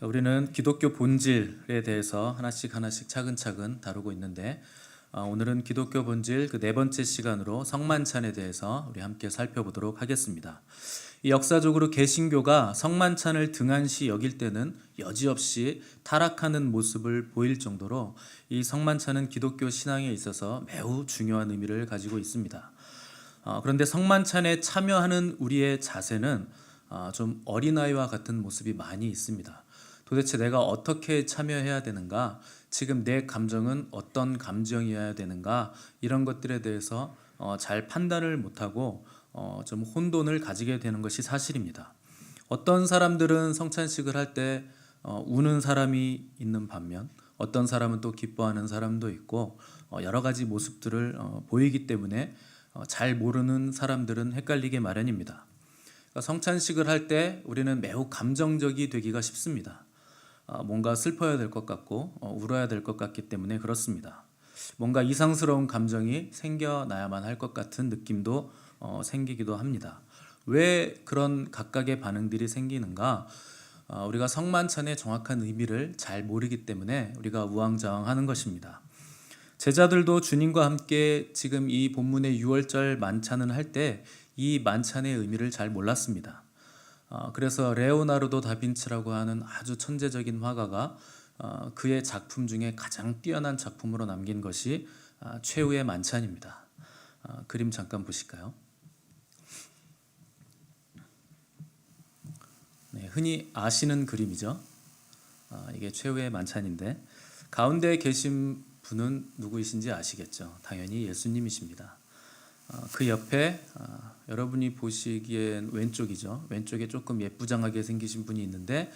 우리는 기독교 본질에 대해서 하나씩 차근차근 다루고 있는데 오늘은 기독교 본질 그 네 번째 시간으로 성만찬에 대해서 우리 함께 살펴보도록 하겠습니다. 이 역사적으로 개신교가 성만찬을 등한시 여길 때는 여지없이 타락하는 모습을 보일 정도로 이 성만찬은 기독교 신앙에 있어서 매우 중요한 의미를 가지고 있습니다. 그런데 성만찬에 참여하는 우리의 자세는 좀 어린아이와 같은 모습이 많이 있습니다. 도대체 내가 어떻게 참여해야 되는가? 지금 내 감정은 어떤 감정이어야 되는가? 이런 것들에 대해서 잘 판단을 못하고 좀 혼돈을 가지게 되는 것이 사실입니다. 어떤 사람들은 성찬식을 할 때 우는 사람이 있는 반면 어떤 사람은 또 기뻐하는 사람도 있고 여러 가지 모습들을 보이기 때문에 잘 모르는 사람들은 헷갈리게 마련입니다. 그러니까 성찬식을 할 때 우리는 매우 감정적이 되기가 쉽습니다. 뭔가 슬퍼야 될 것 같고 울어야 될 것 같기 때문에 그렇습니다. 뭔가 이상스러운 감정이 생겨나야만 할 것 같은 느낌도 생기기도 합니다. 왜 그런 각각의 반응들이 생기는가? 우리가 성만찬의 정확한 의미를 잘 모르기 때문에 우리가 우왕좌왕하는 것입니다. 제자들도 주님과 함께 지금 이 본문의 유월절 만찬을 할 때 이 만찬의 의미를 잘 몰랐습니다. 그래서 레오나르도 다빈치라고 하는 아주 천재적인 화가가 그의 작품 중에 가장 뛰어난 작품으로 남긴 것이 최후의 만찬입니다. 그림 잠깐 보실까요? 네, 흔히 아시는 그림이죠. 이게 최후의 만찬인데 가운데 계신 분은 누구이신지 아시겠죠? 당연히 예수님이십니다. 그 옆에 여러분이 보시기엔 왼쪽이죠. 왼쪽에 조금 예쁘장하게 생기신 분이 있는데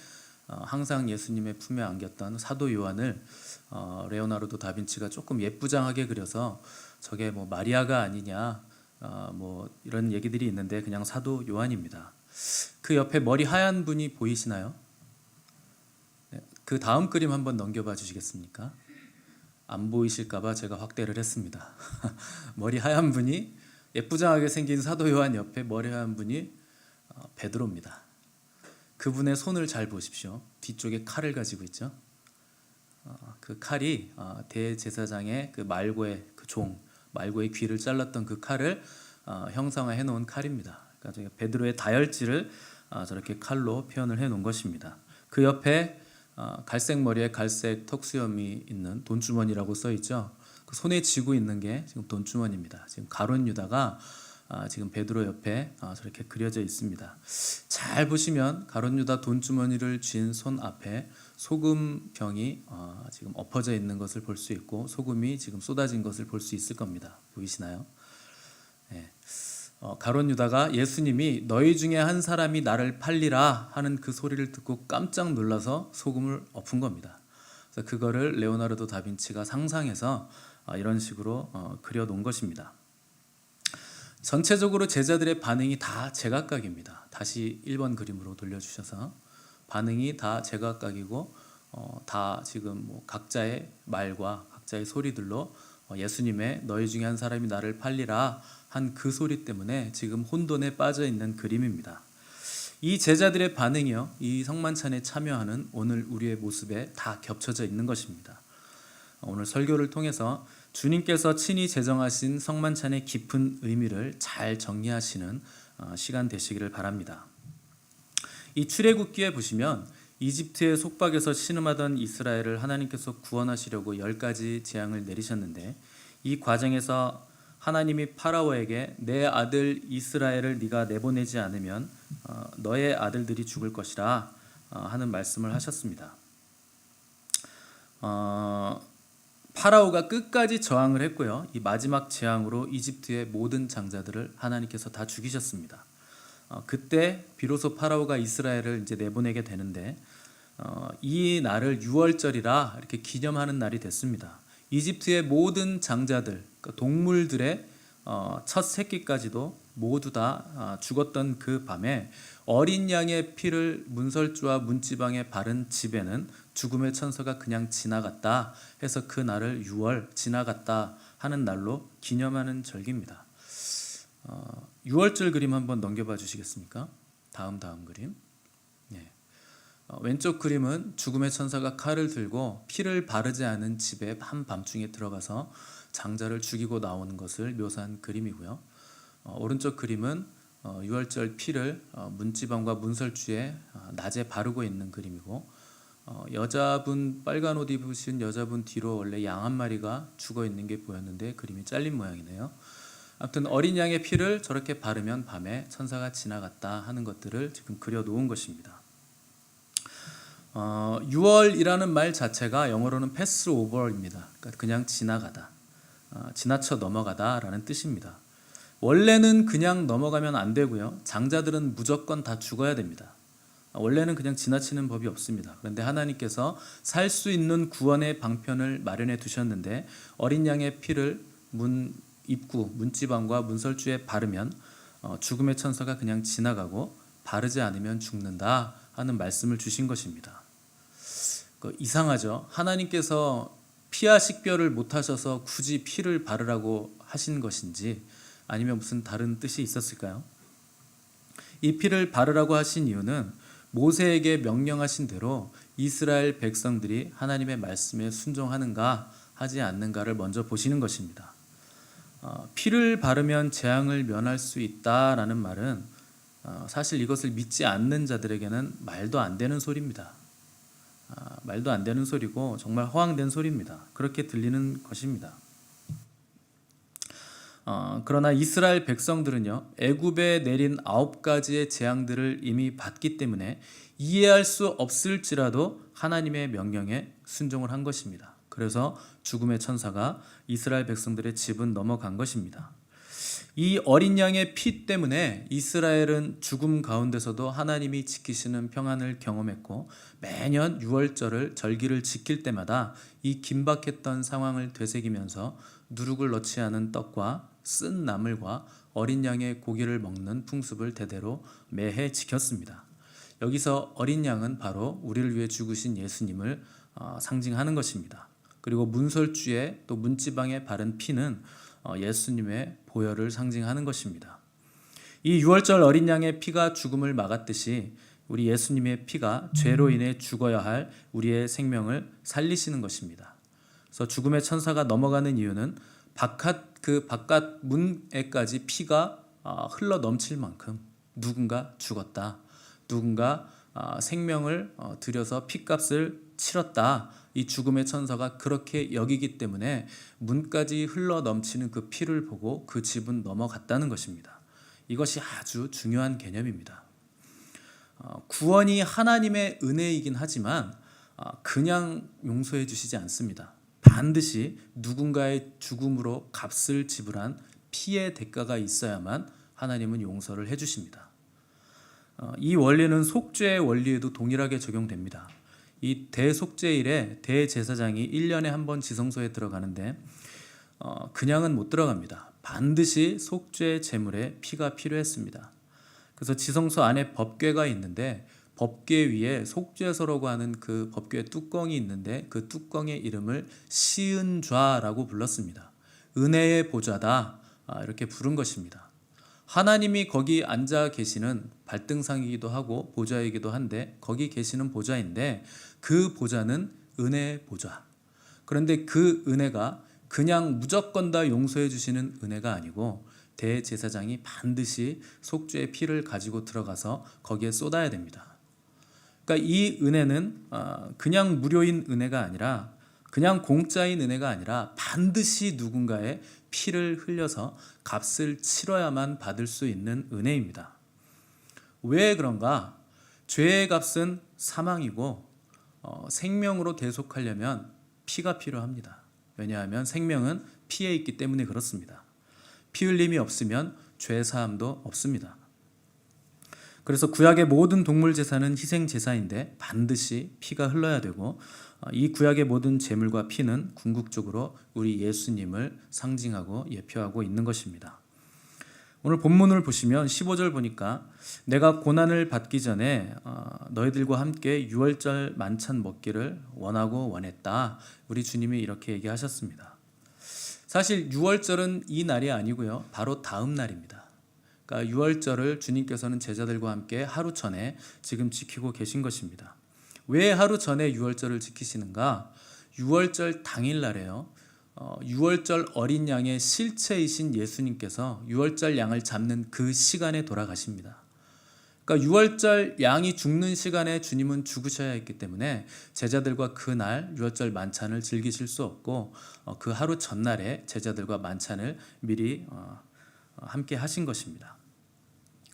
항상 예수님의 품에 안겼던 사도 요한을 레오나르도 다빈치가 조금 예쁘장하게 그려서 저게 뭐 마리아가 아니냐 뭐 이런 얘기들이 있는데 그냥 사도 요한입니다. 그 옆에 머리 하얀 분이 보이시나요? 네, 그 다음 그림 한번 넘겨봐 주시겠습니까? 안 보이실까봐 제가 확대를 했습니다. 머리 하얀 분이 예쁘장하게 생긴 사도 요한 옆에 머리 하얀 분이 베드로입니다. 그분의 손을 잘 보십시오. 뒤쪽에 칼을 가지고 있죠. 그 칼이 대제사장의 그 말고의 그 종, 말고의 귀를 잘랐던 그 칼을 형상화해 놓은 칼입니다. 그러니까 베드로의 다혈질을 저렇게 칼로 표현을 해 놓은 것입니다. 그 옆에 갈색 머리에 갈색 턱수염이 있는 돈주머니라고 써 있죠. 그 손에 쥐고 있는 게 지금 돈주머니입니다. 지금 가룟 유다가 지금 베드로 옆에 저렇게 그려져 있습니다. 잘 보시면 가룟 유다 돈주머니를 쥔 손 앞에 소금 병이 지금 엎어져 있는 것을 볼 수 있고 소금이 지금 쏟아진 것을 볼 수 있을 겁니다. 보이시나요? 네. 가룟 유다가 예수님이 너희 중에 한 사람이 나를 팔리라 하는 그 소리를 듣고 깜짝 놀라서 소금을 엎은 겁니다. 그래서 그거를 레오나르도 다빈치가 상상해서 이런 식으로 그려놓은 것입니다. 전체적으로 제자들의 반응이 다 제각각입니다. 다시 1번 그림으로 돌려주셔서 반응이 다 제각각이고 다 지금 뭐 각자의 말과 각자의 소리들로 예수님의 너희 중에 한 사람이 나를 팔리라 한 그 소리 때문에 지금 혼돈에 빠져 있는 그림입니다. 이 제자들의 반응이요, 이 성만찬에 참여하는 오늘 우리의 모습에 다 겹쳐져 있는 것입니다. 오늘 설교를 통해서 주님께서 친히 제정하신 성만찬의 깊은 의미를 잘 정리하시는 시간 되시기를 바랍니다. 이 출애굽기에 보시면 이집트의 속박에서 신음하던 이스라엘을 하나님께서 구원하시려고 10가지 재앙을 내리셨는데 이 과정에서 하나님이 파라오에게 내 아들 이스라엘을 네가 내보내지 않으면 너의 아들들이 죽을 것이라 하는 말씀을 하셨습니다. 파라오가 끝까지 저항을 했고요. 이 마지막 재앙으로 이집트의 모든 장자들을 하나님께서 다 죽이셨습니다. 그때 비로소 파라오가 이스라엘을 이제 내보내게 되는데 이 날을 유월절이라 이렇게 기념하는 날이 됐습니다. 이집트의 모든 장자들, 그러니까 동물들의 첫 새끼까지도 모두 다 죽었던 그 밤에 어린 양의 피를 문설주와 문지방에 바른 집에는 죽음의 천사가 그냥 지나갔다 해서 그 날을 유월 지나갔다 하는 날로 기념하는 절기입니다. 유월절 그림 한번 넘겨봐 주시겠습니까? 다음 그림. 네. 왼쪽 그림은 죽음의 천사가 칼을 들고 피를 바르지 않은 집에 한밤중에 들어가서 장자를 죽이고 나오는 것을 묘사한 그림이고요. 오른쪽 그림은 유월절 피를 문지방과 문설주에 낮에 바르고 있는 그림이고, 여자분 빨간 옷 입으신 여자분 뒤로 원래 양 한 마리가 죽어 있는 게 보였는데 그림이 잘린 모양이네요. 아무튼 어린 양의 피를 저렇게 바르면 밤에 천사가 지나갔다 하는 것들을 지금 그려놓은 것입니다. 6월이라는 말 자체가 영어로는 pass over입니다. 그러니까 그냥 지나가다, 지나쳐 넘어가다라는 뜻입니다. 원래는 그냥 넘어가면 안 되고요. 장자들은 무조건 다 죽어야 됩니다. 원래는 그냥 지나치는 법이 없습니다. 그런데 하나님께서 살 수 있는 구원의 방편을 마련해 두셨는데 어린 양의 피를 문 입구, 문지방과 문설주에 바르면 죽음의 천사가 그냥 지나가고 바르지 않으면 죽는다 하는 말씀을 주신 것입니다. 이상하죠? 하나님께서 피와 식별을 못하셔서 굳이 피를 바르라고 하신 것인지 아니면 무슨 다른 뜻이 있었을까요? 이 피를 바르라고 하신 이유는 모세에게 명령하신 대로 이스라엘 백성들이 하나님의 말씀에 순종하는가 하지 않는가를 먼저 보시는 것입니다. 피를 바르면 재앙을 면할 수 있다라는 말은 사실 이것을 믿지 않는 자들에게는 말도 안 되는 소리입니다. 말도 안 되는 소리고 정말 허황된 소리입니다. 그렇게 들리는 것입니다. 그러나 이스라엘 백성들은요, 애굽에 내린 9가지의 재앙들을 이미 봤기 때문에 이해할 수 없을지라도 하나님의 명령에 순종을 한 것입니다. 그래서 죽음의 천사가 이스라엘 백성들의 집은 넘어간 것입니다. 이 어린 양의 피 때문에 이스라엘은 죽음 가운데서도 하나님이 지키시는 평안을 경험했고, 매년 6월절을 절기를 지킬 때마다 이 긴박했던 상황을 되새기면서 누룩을 넣지 않은 떡과 쓴 나물과 어린 양의 고기를 먹는 풍습을 대대로 매해 지켰습니다. 여기서 어린 양은 바로 우리를 위해 죽으신 예수님을 상징하는 것입니다. 그리고 문설주에 또 문지방에 바른 피는 예수님의 보혈을 상징하는 것입니다. 이 6월절 어린 양의 피가 죽음을 막았듯이 우리 예수님의 피가 죄로 인해 죽어야 할 우리의 생명을 살리시는 것입니다. 그래서 죽음의 천사가 넘어가는 이유는 바깥 문에까지 피가 흘러 넘칠 만큼 누군가 죽었다, 누군가 생명을 들여서 피값을 치렀다, 이 죽음의 천사가 그렇게 여기기 때문에 문까지 흘러 넘치는 그 피를 보고 그 집은 넘어갔다는 것입니다. 이것이 아주 중요한 개념입니다. 구원이 하나님의 은혜이긴 하지만 그냥 용서해 주시지 않습니다. 반드시 누군가의 죽음으로 값을 지불한 피의 대가가 있어야만 하나님은 용서를 해주십니다. 이 원리는 속죄의 원리에도 동일하게 적용됩니다. 이 대속죄일에 대제사장이 1년에 한 번 지성소에 들어가는데 그냥은 못 들어갑니다. 반드시 속죄 제물에 피가 필요했습니다. 그래서 지성소 안에 법궤가 있는데 법궤 위에 속죄서라고 하는 그 법궤 뚜껑이 있는데 그 뚜껑의 이름을 시은좌라고 불렀습니다. 은혜의 보좌다, 이렇게 부른 것입니다. 하나님이 거기 앉아 계시는 발등상이기도 하고 보좌이기도 한데 거기 계시는 보좌인데 그 보좌는 은혜의 보좌. 그런데 그 은혜가 그냥 무조건 다 용서해 주시는 은혜가 아니고 대제사장이 반드시 속죄의 피를 가지고 들어가서 거기에 쏟아야 됩니다. 그러니까 이 은혜는 그냥 무료인 은혜가 아니라, 그냥 공짜인 은혜가 아니라 반드시 누군가의 피를 흘려서 값을 치러야만 받을 수 있는 은혜입니다. 왜 그런가? 죄의 값은 사망이고 생명으로 대속하려면 피가 필요합니다. 왜냐하면 생명은 피에 있기 때문에 그렇습니다. 피 흘림이 없으면 죄 사함도 없습니다. 그래서 구약의 모든 동물 제사는 희생 제사인데 반드시 피가 흘러야 되고, 이 구약의 모든 제물과 피는 궁극적으로 우리 예수님을 상징하고 예표하고 있는 것입니다. 오늘 본문을 보시면 15절 보니까 내가 고난을 받기 전에 너희들과 함께 유월절 만찬 먹기를 원하고 원했다. 우리 주님이 이렇게 얘기하셨습니다. 사실 유월절은 이 날이 아니고요, 바로 다음 날입니다. 그러니까 유월절을 주님께서는 제자들과 함께 하루 전에 지금 지키고 계신 것입니다. 왜 하루 전에 유월절을 지키시는가? 유월절 당일날에요. 유월절 어린 양의 실체이신 예수님께서 유월절 양을 잡는 그 시간에 돌아가십니다. 그러니까 유월절 양이 죽는 시간에 주님은 죽으셔야 했기 때문에 제자들과 그날 유월절 만찬을 즐기실 수 없고 그 하루 전날에 제자들과 만찬을 미리 함께 하신 것입니다.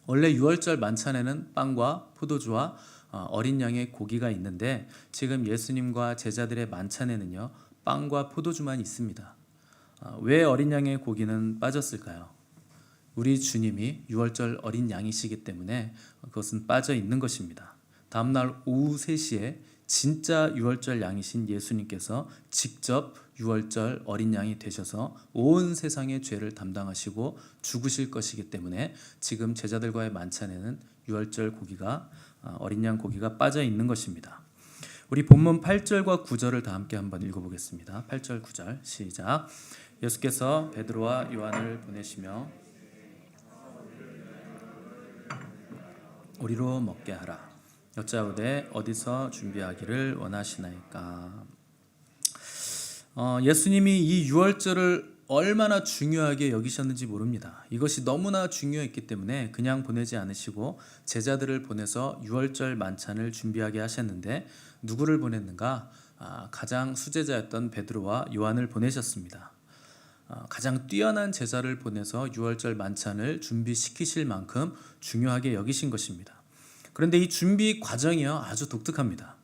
원래 유월절 만찬에는 빵과 포도주와 어린 양의 고기가 있는데 지금 예수님과 제자들의 만찬에는요 빵과 포도주만 있습니다. 왜 어린 양의 고기는 빠졌을까요? 우리 주님이 유월절 어린 양이시기 때문에 그것은 빠져 있는 것입니다. 다음날 오후 3시에 진짜 유월절 양이신 예수님께서 직접 유월절 어린 양이 되셔서 온 세상의 죄를 담당하시고 죽으실 것이기 때문에 지금 제자들과의 만찬에는 유월절 고기가 어린 양 고기가 빠져 있는 것입니다. 우리 본문 8절과 9절을 다 함께 한번 읽어보겠습니다. 8절 9절 시작. 예수께서 베드로와 요한을 보내시며 우리로 먹게 하라. 여짜오되 어디서 준비하기를 원하시나이까. 예수님이 이 유월절을 얼마나 중요하게 여기셨는지 모릅니다. 이것이 너무나 중요했기 때문에 그냥 보내지 않으시고 제자들을 보내서 유월절 만찬을 준비하게 하셨는데 누구를 보냈는가? 가장 수제자였던 베드로와 요한을 보내셨습니다. 가장 뛰어난 제자를 보내서 유월절 만찬을 준비시키실 만큼 중요하게 여기신 것입니다. 그런데 이 준비 과정이요 아주 독특합니다.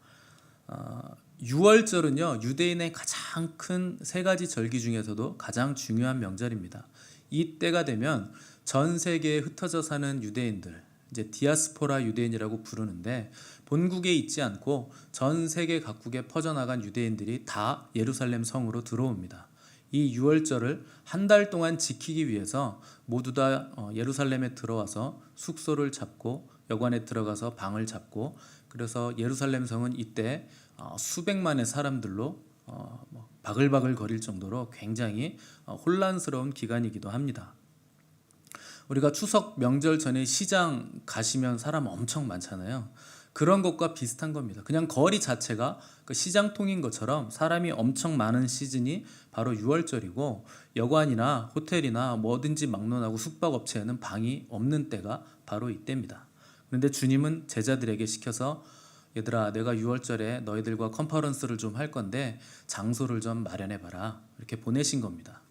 유월절은요 유대인의 가장 큰 3가지 절기 중에서도 가장 중요한 명절입니다. 이 때가 되면 전 세계에 흩어져 사는 유대인들, 이제 디아스포라 유대인이라고 부르는데 본국에 있지 않고 전 세계 각국에 퍼져나간 유대인들이 다 예루살렘 성으로 들어옵니다. 이 유월절을 한 달 동안 지키기 위해서 모두 다 예루살렘에 들어와서 숙소를 잡고 여관에 들어가서 방을 잡고 그래서 예루살렘 성은 이때 수백만의 사람들로 바글바글 거릴 정도로 굉장히 혼란스러운 기간이기도 합니다. 우리가 추석 명절 전에 시장 가시면 사람 엄청 많잖아요. 그런 것과 비슷한 겁니다. 그냥 거리 자체가 그 시장통인 것처럼 사람이 엄청 많은 시즌이 바로 유월절이고 여관이나 호텔이나 뭐든지 막론하고 숙박업체에는 방이 없는 때가 바로 이때입니다. 그런데 주님은 제자들에게 시켜서 얘들아 내가 유월절에 너희들과 컨퍼런스를 좀 할 건데 장소를 좀 마련해봐라 이렇게 보내신 겁니다.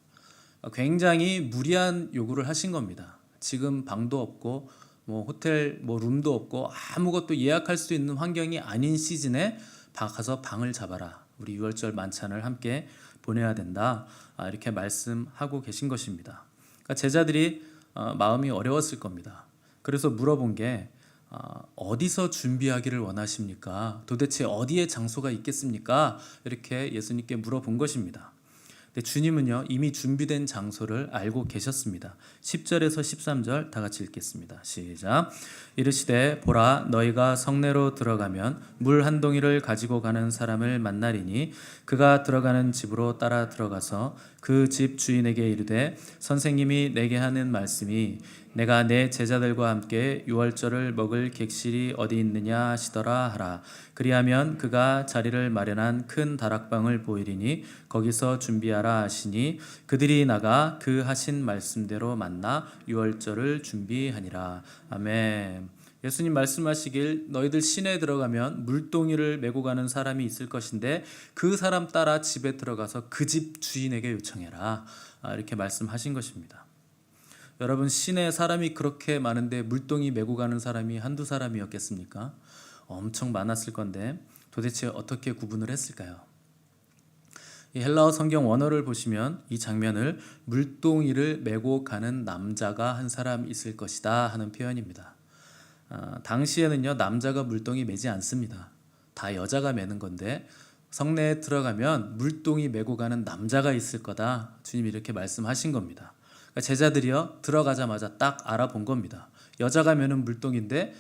굉장히 무리한 요구를 하신 겁니다. 지금 방도 없고 호텔 룸도 없고 아무것도 예약할 수 있는 환경이 아닌 시즌에 가서 방을 잡아라. 우리 유월절 만찬을 함께 보내야 된다. 이렇게 말씀하고 계신 것입니다. 그러니까 제자들이 마음이 어려웠을 겁니다. 그래서 물어본 게 어디서 준비하기를 원하십니까? 도대체 어디에 장소가 있겠습니까? 이렇게 예수님께 물어본 것입니다. 주님은요 이미 준비된 장소를 알고 계셨습니다. 10절에서 13절 다 같이 읽겠습니다. 시작. 이르시되 보라 너희가 성내로 들어가면 물 한 동이를 가지고 가는 사람을 만나리니 그가 들어가는 집으로 따라 들어가서 그 집 주인에게 이르되 선생님이 내게 하는 말씀이 내가 내 제자들과 함께 유월절을 먹을 객실이 어디 있느냐 하시더라 하라. 그리하면 그가 자리를 마련한 큰 다락방을 보이리니 거기서 준비하라 하시니 그들이 나가 그 하신 말씀대로 만나 유월절을 준비하니라. 아멘. 예수님 말씀하시길 너희들 시내에 들어가면 물동이를 메고 가는 사람이 있을 것인데 그 사람 따라 집에 들어가서 그 집 주인에게 요청해라. 이렇게 말씀하신 것입니다. 여러분 시내에 사람이 그렇게 많은데 물동이 메고 가는 사람이 한두 사람이었겠습니까? 엄청 많았을 건데 도대체 어떻게 구분을 했을까요? 이 헬라어 성경 원어를 보시면 이 장면을 물동이를 메고 가는 남자가 한 사람 있을 것이다 하는 표현입니다. 당시에는요 남자가 물동이 메지 않습니다. 다 여자가 메는 건데 성내에 들어가면 물동이 메고 가는 남자가 있을 거다. 주님이 이렇게 말씀하신 겁니다. 그러니까 제자들이요 들어가자마자 딱 알아본 겁니다. 여자가 메는 물동인데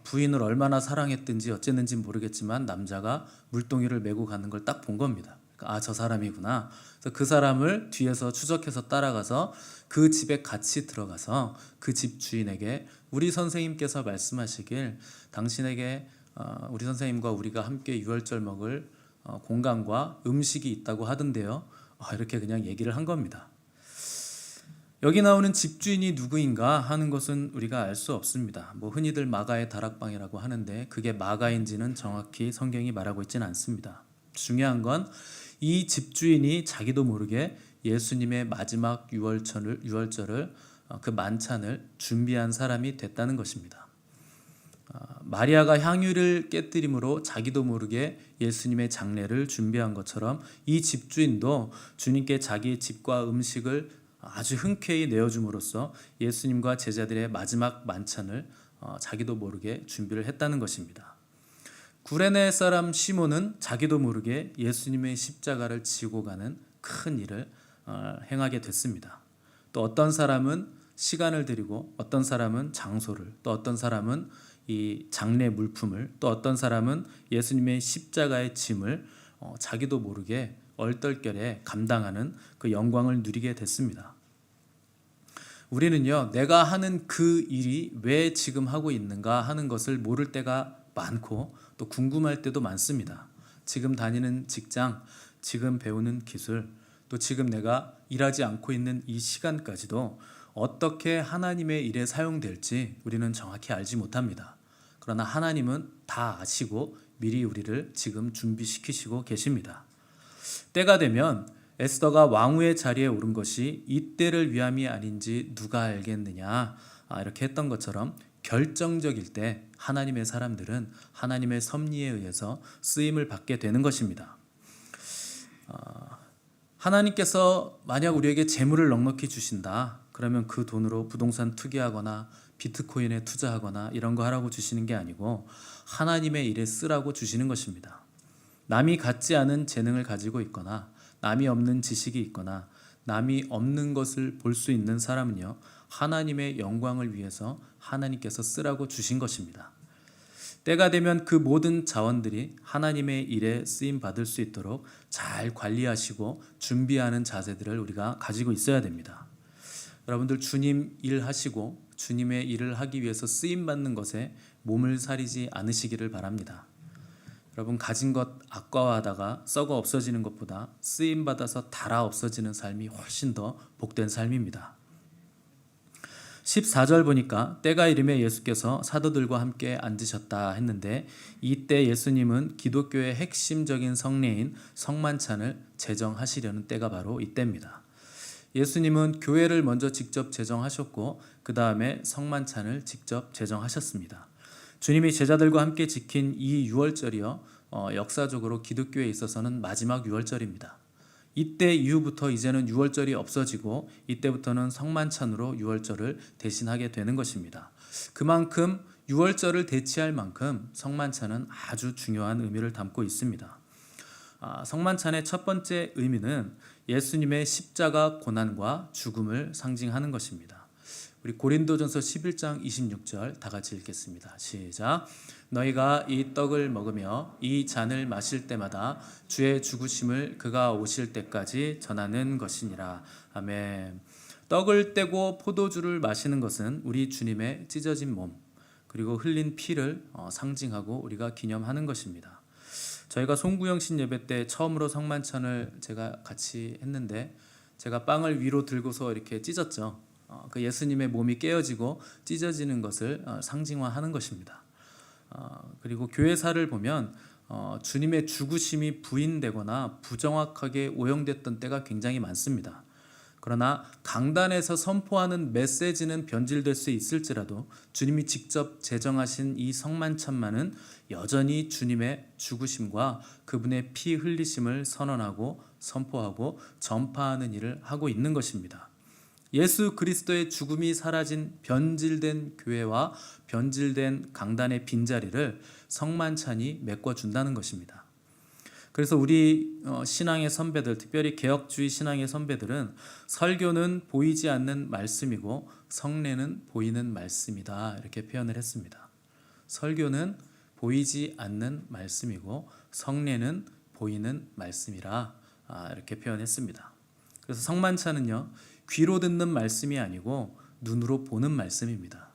부인을 얼마나 사랑했든지 어쨌는지 모르겠지만 남자가 물동이를 메고 가는 걸 딱 본 겁니다. 그러니까 저 사람이구나. 그래서 그 사람을 뒤에서 추적해서 따라가서 그 집에 같이 들어가서 그 집 주인에게 우리 선생님께서 말씀하시길 당신에게 우리 선생님과 우리가 함께 유월절 먹을 공간과 음식이 있다고 하던데요. 이렇게 그냥 얘기를 한 겁니다. 여기 나오는 집주인이 누구인가 하는 것은 우리가 알 수 없습니다. 흔히들 마가의 다락방이라고 하는데 그게 마가인지는 정확히 성경이 말하고 있지는 않습니다. 중요한 건 이 집주인이 자기도 모르게 예수님의 마지막 유월절을 그 만찬을 준비한 사람이 됐다는 것입니다. 마리아가 향유를 깨뜨림으로 자기도 모르게 예수님의 장례를 준비한 것처럼 이 집주인도 주님께 자기의 집과 음식을 아주 흔쾌히 내어줌으로써 예수님과 제자들의 마지막 만찬을 자기도 모르게 준비를 했다는 것입니다. 구레네 사람 시몬은 자기도 모르게 예수님의 십자가를 지고 가는 큰 일을 행하게 됐습니다. 또 어떤 사람은 시간을 들이고 어떤 사람은 장소를, 또 어떤 사람은 이 장례 물품을, 또 어떤 사람은 예수님의 십자가의 짐을 자기도 모르게 얼떨결에 감당하는 그 영광을 누리게 됐습니다. 우리는요, 내가 하는 그 일이 왜 지금 하고 있는가 하는 것을 모를 때가 많고 또 궁금할 때도 많습니다. 지금 다니는 직장, 지금 배우는 기술, 또 지금 내가 일하지 않고 있는 이 시간까지도 어떻게 하나님의 일에 사용될지 우리는 정확히 알지 못합니다. 그러나 하나님은 다 아시고 미리 우리를 지금 준비시키시고 계십니다. 때가 되면 에스더가 왕후의 자리에 오른 것이 이때를 위함이 아닌지 누가 알겠느냐, 이렇게 했던 것처럼 결정적일 때 하나님의 사람들은 하나님의 섭리에 의해서 쓰임을 받게 되는 것입니다. 하나님께서 만약 우리에게 재물을 넉넉히 주신다, 그러면 그 돈으로 부동산 투기하거나 비트코인에 투자하거나 이런 거 하라고 주시는 게 아니고 하나님의 일에 쓰라고 주시는 것입니다. 남이 갖지 않은 재능을 가지고 있거나 남이 없는 지식이 있거나 남이 없는 것을 볼 수 있는 사람은요, 하나님의 영광을 위해서 하나님께서 쓰라고 주신 것입니다. 때가 되면 그 모든 자원들이 하나님의 일에 쓰임 받을 수 있도록 잘 관리하시고 준비하는 자세들을 우리가 가지고 있어야 됩니다. 여러분들 주님 일하시고 주님의 일을 하기 위해서 쓰임 받는 것에 몸을 사리지 않으시기를 바랍니다. 여러분, 가진 것 아까워하다가 썩어 없어지는 것보다 쓰임 받아서 닳아 없어지는 삶이 훨씬 더 복된 삶입니다. 14절 보니까 때가 이름에 예수께서 사도들과 함께 앉으셨다 했는데, 이때 예수님은 기독교의 핵심적인 성례인 성만찬을 제정하시려는 때가 바로 이때입니다. 예수님은 교회를 먼저 직접 제정하셨고 그 다음에 성만찬을 직접 제정하셨습니다. 주님이 제자들과 함께 지킨 이 유월절이요, 역사적으로 기독교에 있어서는 마지막 유월절입니다. 이때 이후부터 이제는 유월절이 없어지고 이때부터는 성만찬으로 유월절을 대신하게 되는 것입니다. 그만큼 유월절을 대체할 만큼 성만찬은 아주 중요한 의미를 담고 있습니다. 성만찬의 첫 번째 의미는 예수님의 십자가 고난과 죽음을 상징하는 것입니다. 우리 고린도전서 11장 26절 다 같이 읽겠습니다. 시작. 너희가 이 떡을 먹으며 이 잔을 마실 때마다 주의 죽으심을 그가 오실 때까지 전하는 것이니라. 아멘. 떡을 떼고 포도주를 마시는 것은 우리 주님의 찢어진 몸 그리고 흘린 피를 상징하고 우리가 기념하는 것입니다. 저희가 송구영신 예배 때 처음으로 성만찬을 제가 같이 했는데 제가 빵을 위로 들고서 이렇게 찢었죠. 그 예수님의 몸이 깨어지고 찢어지는 것을 상징화하는 것입니다. 그리고 교회사를 보면 주님의 죽으심이 부인되거나 부정확하게 오용됐던 때가 굉장히 많습니다. 그러나 강단에서 선포하는 메시지는 변질될 수 있을지라도 주님이 직접 제정하신 이 성만찬만은 여전히 주님의 죽으심과 그분의 피 흘리심을 선언하고 선포하고 전파하는 일을 하고 있는 것입니다. 예수 그리스도의 죽음이 사라진 변질된 교회와 변질된 강단의 빈자리를 성만찬이 메꿔준다는 것입니다. 그래서 우리 신앙의 선배들, 특별히 개혁주의 신앙의 선배들은 설교는 보이지 않는 말씀이고 성례는 보이는 말씀이다, 이렇게 표현을 했습니다. 설교는 보이지 않는 말씀이고 성례는 보이는 말씀이라 이렇게 표현했습니다. 그래서 성만찬은요, 귀로 듣는 말씀이 아니고 눈으로 보는 말씀입니다.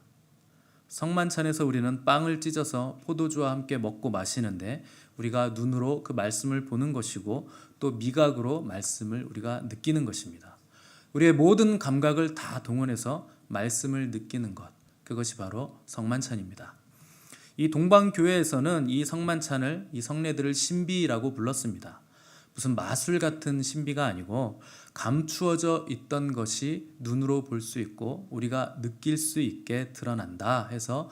성만찬에서 우리는 빵을 찢어서 포도주와 함께 먹고 마시는데 우리가 눈으로 그 말씀을 보는 것이고 또 미각으로 말씀을 우리가 느끼는 것입니다. 우리의 모든 감각을 다 동원해서 말씀을 느끼는 것, 그것이 바로 성만찬입니다. 이 동방교회에서는 이 성만찬을, 이 성례들을 신비라고 불렀습니다. 무슨 마술 같은 신비가 아니고 감추어져 있던 것이 눈으로 볼 수 있고 우리가 느낄 수 있게 드러난다 해서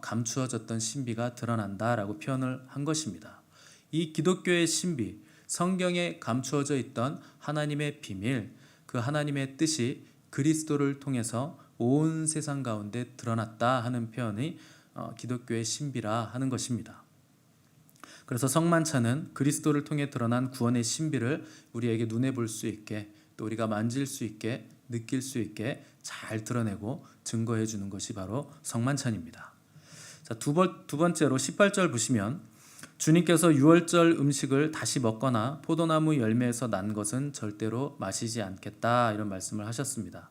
감추어졌던 신비가 드러난다라고 표현을 한 것입니다. 이 기독교의 신비, 성경에 감추어져 있던 하나님의 비밀, 그 하나님의 뜻이 그리스도를 통해서 온 세상 가운데 드러났다 하는 표현이 기독교의 신비라 하는 것입니다. 그래서 성만찬은 그리스도를 통해 드러난 구원의 신비를 우리에게 눈에 볼 수 있게, 또 우리가 만질 수 있게, 느낄 수 있게 잘 드러내고 증거해 주는 것이 바로 성만찬입니다. 자, 두 번째로 18절 보시면 주님께서 유월절 음식을 다시 먹거나 포도나무 열매에서 난 것은 절대로 마시지 않겠다 이런 말씀을 하셨습니다.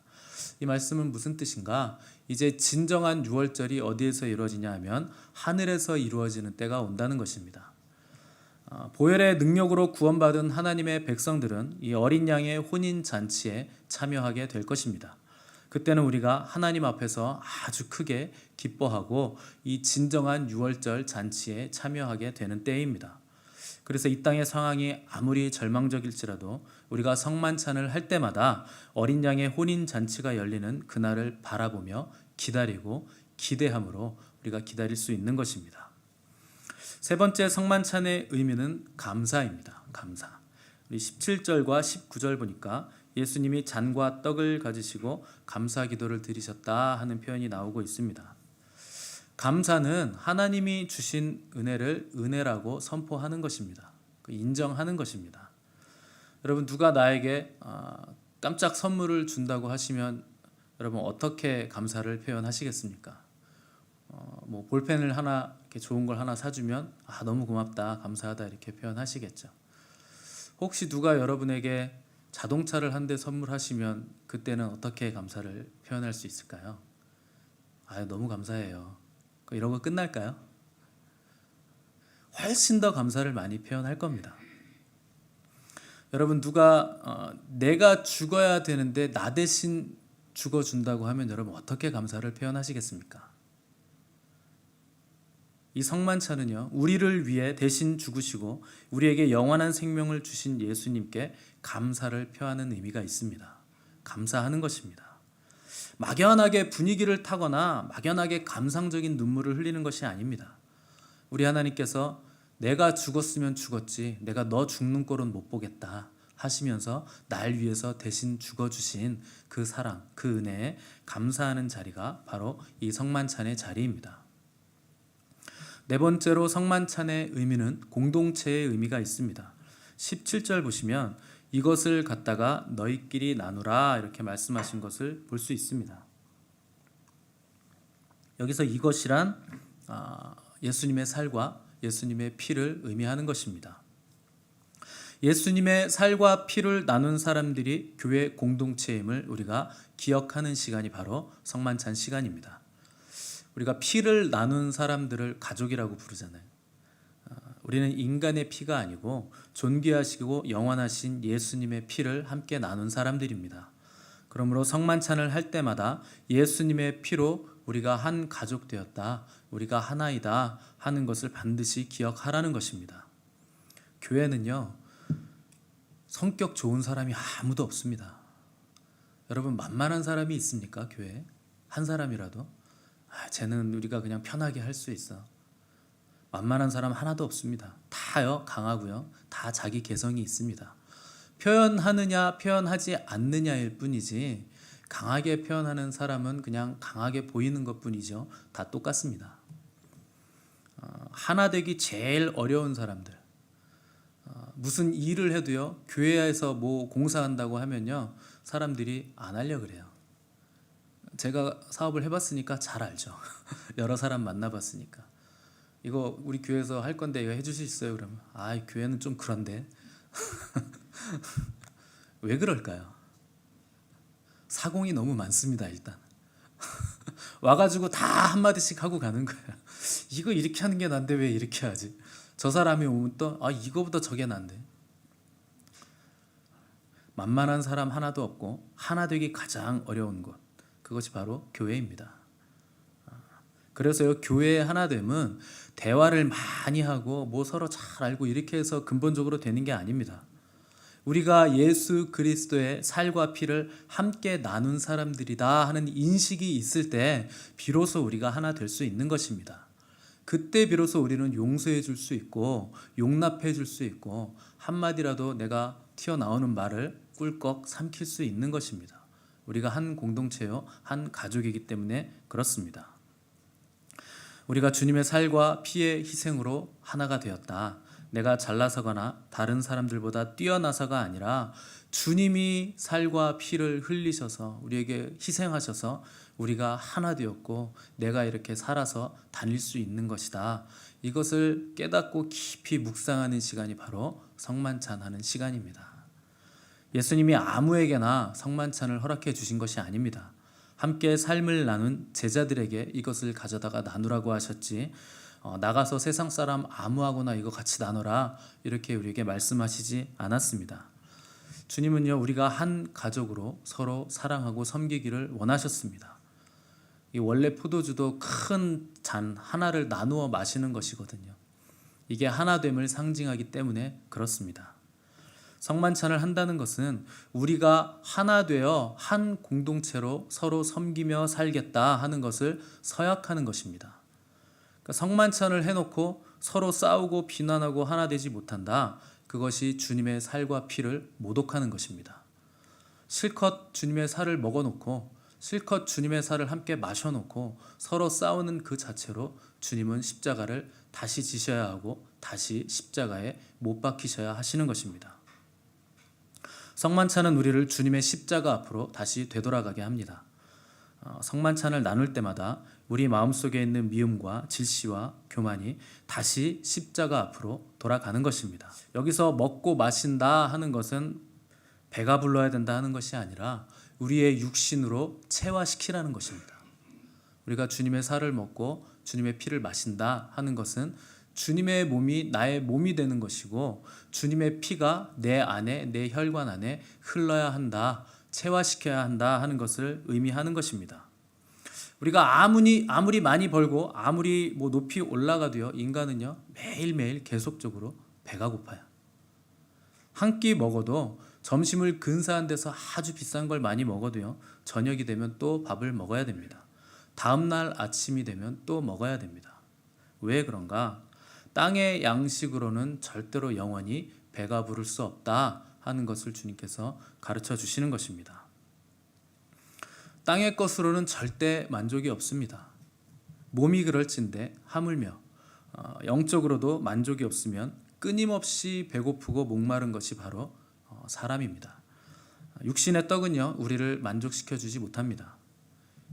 이 말씀은 무슨 뜻인가? 이제 진정한 유월절이 어디에서 이루어지냐 하면 하늘에서 이루어지는 때가 온다는 것입니다. 보혈의 능력으로 구원받은 하나님의 백성들은 이 어린 양의 혼인 잔치에 참여하게 될 것입니다. 그때는 우리가 하나님 앞에서 아주 크게 기뻐하고 이 진정한 유월절 잔치에 참여하게 되는 때입니다. 그래서 이 땅의 상황이 아무리 절망적일지라도 우리가 성만찬을 할 때마다 어린 양의 혼인 잔치가 열리는 그날을 바라보며 기다리고 기대함으로 우리가 기다릴 수 있는 것입니다. 세 번째 성만찬의 의미는 감사입니다. 감사. 우리 17절과 19절 보니까 예수님이 잔과 떡을 가지시고 감사 기도를 드리셨다 하는 표현이 나오고 있습니다. 감사는 하나님이 주신 은혜를 은혜라고 선포하는 것입니다. 인정하는 것입니다. 여러분, 누가 나에게 깜짝 선물을 준다고 하시면 여러분 어떻게 감사를 표현하시겠습니까? 뭐 볼펜을 하나, 이렇게 좋은 걸 하나 사주면 너무 고맙다, 감사하다 이렇게 표현하시겠죠. 혹시 누가 여러분에게 자동차를 한 대 선물하시면 그때는 어떻게 감사를 표현할 수 있을까요? 너무 감사해요. 이러고 끝날까요? 훨씬 더 감사를 많이 표현할 겁니다. 여러분, 누가 내가 죽어야 되는데 나 대신 죽어준다고 하면 여러분 어떻게 감사를 표현하시겠습니까? 이 성만찬은요, 우리를 위해 대신 죽으시고 우리에게 영원한 생명을 주신 예수님께 감사를 표하는 의미가 있습니다. 감사하는 것입니다. 막연하게 분위기를 타거나 막연하게 감상적인 눈물을 흘리는 것이 아닙니다. 우리 하나님께서 내가 죽었으면 죽었지 내가 너 죽는 꼴은 못 보겠다 하시면서 날 위해서 대신 죽어주신 그 사랑, 그 은혜에 감사하는 자리가 바로 이 성만찬의 자리입니다. 네 번째로 성만찬의 의미는 공동체의 의미가 있습니다. 17절 보시면 이것을 갖다가 너희끼리 나누라 이렇게 말씀하신 것을 볼 수 있습니다. 여기서 이것이란 예수님의 살과 예수님의 피를 의미하는 것입니다. 예수님의 살과 피를 나눈 사람들이 교회 공동체임을 우리가 기억하는 시간이 바로 성만찬 시간입니다. 우리가 피를 나눈 사람들을 가족이라고 부르잖아요. 우리는 인간의 피가 아니고 존귀하시고 영원하신 예수님의 피를 함께 나눈 사람들입니다. 그러므로 성만찬을 할 때마다 예수님의 피로 우리가 한 가족 되었다, 우리가 하나이다 하는 것을 반드시 기억하라는 것입니다. 교회는요, 성격 좋은 사람이 아무도 없습니다. 여러분, 만만한 사람이 있습니까? 교회에? 한 사람이라도? 쟤는 우리가 그냥 편하게 할 수 있어. 만만한 사람 하나도 없습니다. 다요 강하고요, 다 자기 개성이 있습니다. 표현하느냐 표현하지 않느냐일 뿐이지 강하게 표현하는 사람은 그냥 강하게 보이는 것뿐이죠. 다 똑같습니다. 하나 되기 제일 어려운 사람들, 무슨 일을 해도요, 교회에서 뭐 공사한다고 하면요, 사람들이 안 하려 그래요. 제가 사업을 해봤으니까 잘 알죠. 여러 사람 만나봤으니까. 이거 우리 교회에서 할 건데 이거 해주실 수 있어요? 그러면 교회는 좀 그런데. 왜 그럴까요? 사공이 너무 많습니다. 일단 와가지고 다 한마디씩 하고 가는 거야. 이거 이렇게 하는 게 난데 왜 이렇게 하지? 저 사람이 오면 또 이거보다 저게 난데. 만만한 사람 하나도 없고 하나 되기 가장 어려운 곳, 그것이 바로 교회입니다. 그래서요, 교회의 하나됨은 대화를 많이 하고 뭐 서로 잘 알고 이렇게 해서 근본적으로 되는 게 아닙니다. 우리가 예수 그리스도의 살과 피를 함께 나눈 사람들이다 하는 인식이 있을 때 비로소 우리가 하나 될 수 있는 것입니다. 그때 비로소 우리는 용서해 줄 수 있고 용납해 줄 수 있고 한마디라도 내가 튀어나오는 말을 꿀꺽 삼킬 수 있는 것입니다. 우리가 한 공동체요, 한 가족이기 때문에 그렇습니다. 우리가 주님의 살과 피의 희생으로 하나가 되었다. 내가 잘나서거나 다른 사람들보다 뛰어나서가 아니라 주님이 살과 피를 흘리셔서 우리에게 희생하셔서 우리가 하나 되었고 내가 이렇게 살아서 다닐 수 있는 것이다. 이것을 깨닫고 깊이 묵상하는 시간이 바로 성만찬하는 시간입니다. 예수님이 아무에게나 성만찬을 허락해 주신 것이 아닙니다. 함께 삶을 나눈 제자들에게 이것을 가져다가 나누라고 하셨지, 나가서 세상 사람 아무하고나 이거 같이 나눠라 이렇게 우리에게 말씀하시지 않았습니다. 주님은요, 우리가 한 가족으로 서로 사랑하고 섬기기를 원하셨습니다. 이 원래 포도주도 큰 잔 하나를 나누어 마시는 것이거든요. 이게 하나됨을 상징하기 때문에 그렇습니다. 성만찬을 한다는 것은 우리가 하나 되어 한 공동체로 서로 섬기며 살겠다 하는 것을 서약하는 것입니다. 그러니까 성만찬을 해놓고 서로 싸우고 비난하고 하나 되지 못한다. 그것이 주님의 살과 피를 모독하는 것입니다. 실컷 주님의 살을 먹어놓고 실컷 주님의 살을 함께 마셔놓고 서로 싸우는 그 자체로 주님은 십자가를 다시 지셔야 하고 다시 십자가에 못 박히셔야 하시는 것입니다. 성만찬은 우리를 주님의 십자가 앞으로 다시 되돌아가게 합니다. 성만찬을 나눌 때마다 우리 마음속에 있는 미움과 질시와 교만이 다시 십자가 앞으로 돌아가는 것입니다. 여기서 먹고 마신다 하는 것은 배가 불러야 된다 하는 것이 아니라 우리의 육신으로 체화시키라는 것입니다. 우리가 주님의 살을 먹고 주님의 피를 마신다 하는 것은 주님의 몸이 나의 몸이 되는 것이고 주님의 피가 내 안에, 내 혈관 안에 흘러야 한다, 체화시켜야 한다 하는 것을 의미하는 것입니다. 우리가 아무리 많이 벌고 아무리 높이 올라가도요, 인간은요 매일매일 계속적으로 배가 고파요. 한 끼 먹어도 점심을 근사한 데서 아주 비싼 걸 많이 먹어도요, 저녁이 되면 또 밥을 먹어야 됩니다. 다음 날 아침이 되면 또 먹어야 됩니다. 왜 그런가? 땅의 양식으로는 절대로 영원히 배가 부를 수 없다 하는 것을 주님께서 가르쳐 주시는 것입니다. 땅의 것으로는 절대 만족이 없습니다. 몸이 그럴진데 하물며 영적으로도 만족이 없으면 끊임없이 배고프고 목마른 것이 바로 사람입니다. 육신의 떡은요, 우리를 만족시켜 주지 못합니다.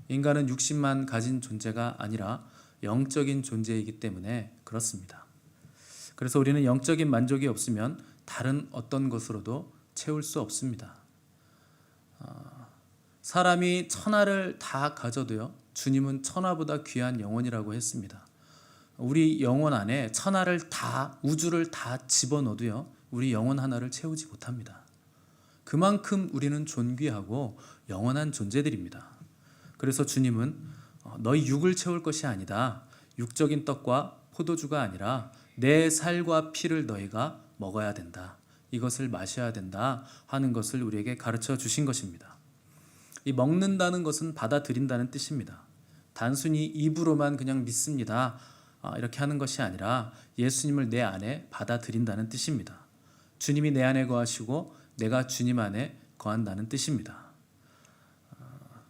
인간은 육신만 가진 존재가 아니라 영적인 존재이기 때문에 그렇습니다. 그래서 우리는 영적인 만족이 없으면 다른 어떤 것으로도 채울 수 없습니다. 사람이 천하를 다 가져도요, 주님은 천하보다 귀한 영혼이라고 했습니다. 우리 영혼 안에 천하를 다, 우주를 다 집어넣어도요, 우리 영혼 하나를 채우지 못합니다. 그만큼 우리는 존귀하고 영원한 존재들입니다. 그래서 주님은 너희 육을 채울 것이 아니다. 육적인 떡과 포도주가 아니라 내 살과 피를 너희가 먹어야 된다. 이것을 마셔야 된다 하는 것을 우리에게 가르쳐 주신 것입니다. 이 먹는다는 것은 받아들인다는 뜻입니다. 단순히 입으로만 그냥 믿습니다, 이렇게 하는 것이 아니라 예수님을 내 안에 받아들인다는 뜻입니다. 주님이 내 안에 거하시고 내가 주님 안에 거한다는 뜻입니다.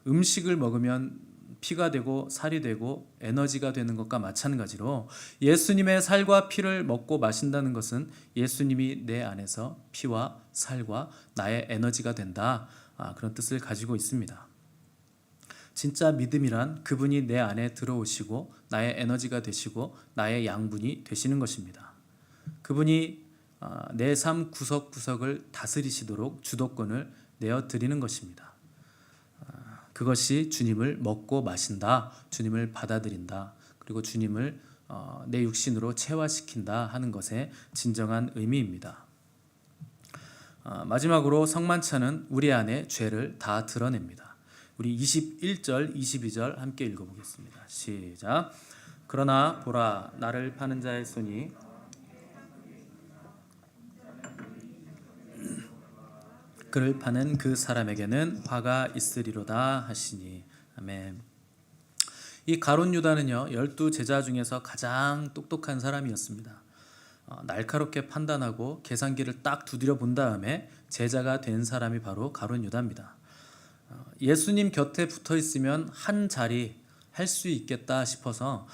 음식을 먹으면 피가 되고 살이 되고 에너지가 되는 것과 마찬가지로 예수님의 살과 피를 먹고 마신다는 것은 예수님이 내 안에서 피와 살과 나의 에너지가 된다, 그런 뜻을 가지고 있습니다. 진짜 믿음이란 그분이 내 안에 들어오시고 나의 에너지가 되시고 나의 양분이 되시는 것입니다. 그분이 내 삶 구석구석을 다스리시도록 주도권을 내어드리는 것입니다. 그것이 주님을 먹고 마신다, 주님을 받아들인다, 그리고 주님을 내 육신으로 체화시킨다 하는 것의 진정한 의미입니다. 마지막으로 성만찬은 우리 안에 죄를 다 드러냅니다. 우리 21절, 22절 함께 읽어보겠습니다. 시작. 그러나 보라, 나를 파는 자의 손이 그를 파는 그 사람에게는 화가 있으리로다 하시니. 아멘. 이 가룟 유다는요, 12 제자 중에서 가장 똑똑한 사람이었습니다. 날카롭게 판단하고 계산기를 딱 두드려 본 다음에 제자가 된 사람이 바로 가룟 유다입니다. 예수님 곁에 붙어 있으면 한 자리 할 수 있겠다 싶어서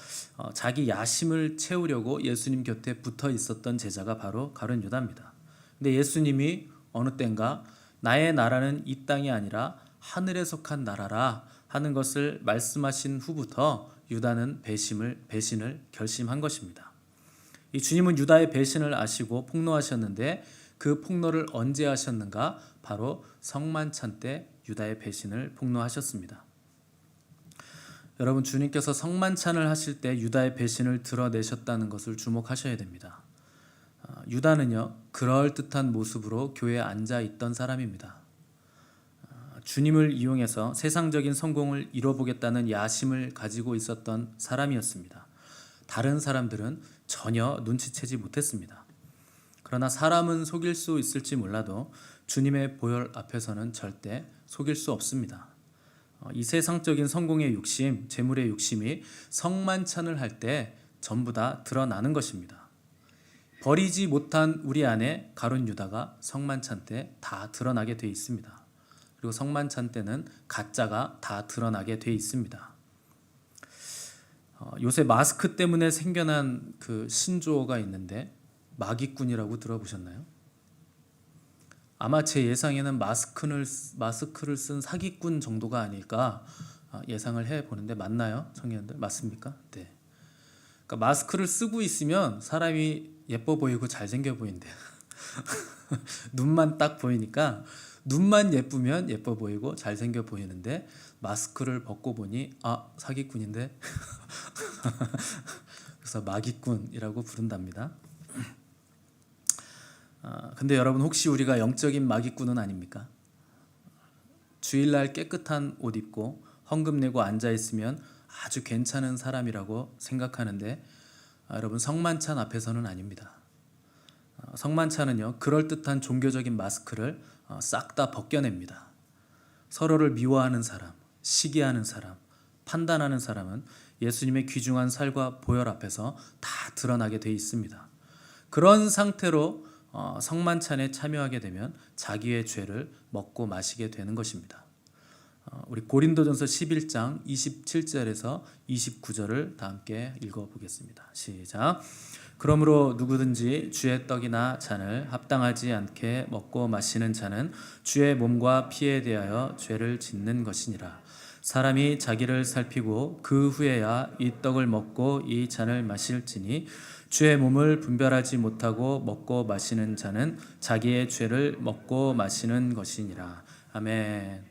자기 야심을 채우려고 예수님 곁에 붙어 있었던 제자가 바로 가룟 유다입니다. 근데 예수님이 어느 때인가 나의 나라는 이 땅이 아니라 하늘에 속한 나라라 하는 것을 말씀하신 후부터 유다는 배신을 결심한 것입니다. 이 주님은 유다의 배신을 아시고 폭로하셨는데 그 폭로를 언제 하셨는가? 바로 성만찬 때 유다의 배신을 폭로하셨습니다. 여러분, 주님께서 성만찬을 하실 때 유다의 배신을 드러내셨다는 것을 주목하셔야 됩니다. 유다는요, 그럴듯한 모습으로 교회에 앉아 있던 사람입니다. 주님을 이용해서 세상적인 성공을 이뤄보겠다는 야심을 가지고 있었던 사람이었습니다. 다른 사람들은 전혀 눈치채지 못했습니다. 그러나 사람은 속일 수 있을지 몰라도 주님의 보혈 앞에서는 절대 속일 수 없습니다. 이 세상적인 성공의 욕심, 재물의 욕심이 성만찬을 할 때 전부 다 드러나는 것입니다. 버리지 못한 우리 안에 가룟 유다가 성만찬 때 다 드러나게 돼 있습니다. 그리고 성만찬 때는 가짜가 다 드러나게 돼 있습니다. 요새 마스크 때문에 생겨난 그 신조어가 있는데 마기꾼이라고 들어보셨나요? 아마 제 예상에는 마스크를 쓴 사기꾼 정도가 아닐까 예상을 해보는데 맞나요? 청년들 맞습니까? 네. 그러니까 마스크를 쓰고 있으면 사람이 예뻐 보이고 잘생겨 보인대요. 눈만 딱 보이니까 눈만 예쁘면 예뻐 보이고 잘생겨 보이는데 마스크를 벗고 보니 사기꾼인데 그래서 마기꾼이라고 부른답니다. 근데 여러분, 혹시 우리가 영적인 마기꾼은 아닙니까? 주일날 깨끗한 옷 입고 헌금 내고 앉아 있으면 아주 괜찮은 사람이라고 생각하는데 여러분, 성만찬 앞에서는 아닙니다. 성만찬은요, 그럴듯한 종교적인 마스크를 싹 다 벗겨냅니다. 서로를 미워하는 사람, 시기하는 사람, 판단하는 사람은 예수님의 귀중한 살과 보혈 앞에서 다 드러나게 돼 있습니다. 그런 상태로 성만찬에 참여하게 되면 자기의 죄를 먹고 마시게 되는 것입니다. 우리 고린도전서 11장 27절에서 29절을 다 함께 읽어보겠습니다. 시작. 그러므로 누구든지 주의 떡이나 잔을 합당하지 않게 먹고 마시는 자는 주의 몸과 피에 대하여 죄를 짓는 것이니라. 사람이 자기를 살피고 그 후에야 이 떡을 먹고 이 잔을 마실지니 주의 몸을 분별하지 못하고 먹고 마시는 자는 자기의 죄를 먹고 마시는 것이니라. 아멘.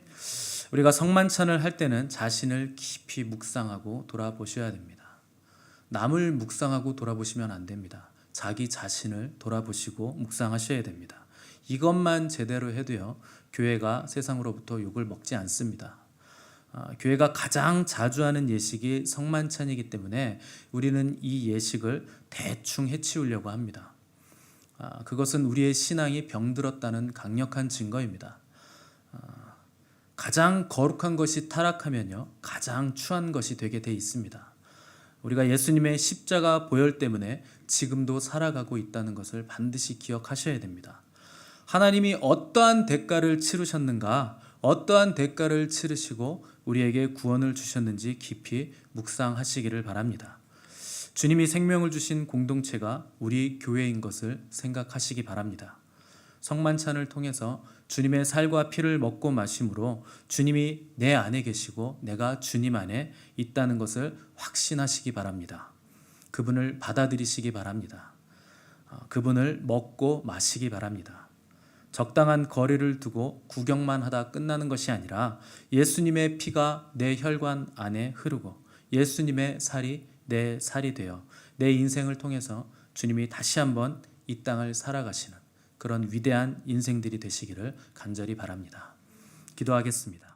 우리가 성만찬을 할 때는 자신을 깊이 묵상하고 돌아보셔야 됩니다. 남을 묵상하고 돌아보시면 안 됩니다. 자기 자신을 돌아보시고 묵상하셔야 됩니다. 이것만 제대로 해도요, 교회가 세상으로부터 욕을 먹지 않습니다. 교회가 가장 자주 하는 예식이 성만찬이기 때문에 우리는 이 예식을 대충 해치우려고 합니다. 그것은 우리의 신앙이 병들었다는 강력한 증거입니다. 가장 거룩한 것이 타락하면요, 가장 추한 것이 되게 돼 있습니다. 우리가 예수님의 십자가 보혈 때문에 지금도 살아가고 있다는 것을 반드시 기억하셔야 됩니다. 하나님이 어떠한 대가를 치르셨는가, 어떠한 대가를 치르시고 우리에게 구원을 주셨는지 깊이 묵상하시기를 바랍니다. 주님이 생명을 주신 공동체가 우리 교회인 것을 생각하시기 바랍니다. 성만찬을 통해서 주님의 살과 피를 먹고 마심으로 주님이 내 안에 계시고 내가 주님 안에 있다는 것을 확신하시기 바랍니다. 그분을 받아들이시기 바랍니다. 그분을 먹고 마시기 바랍니다. 적당한 거리를 두고 구경만 하다 끝나는 것이 아니라 예수님의 피가 내 혈관 안에 흐르고 예수님의 살이 내 살이 되어 내 인생을 통해서 주님이 다시 한번 이 땅을 살아가시는 그런 위대한 인생들이 되시기를 간절히 바랍니다. 기도하겠습니다.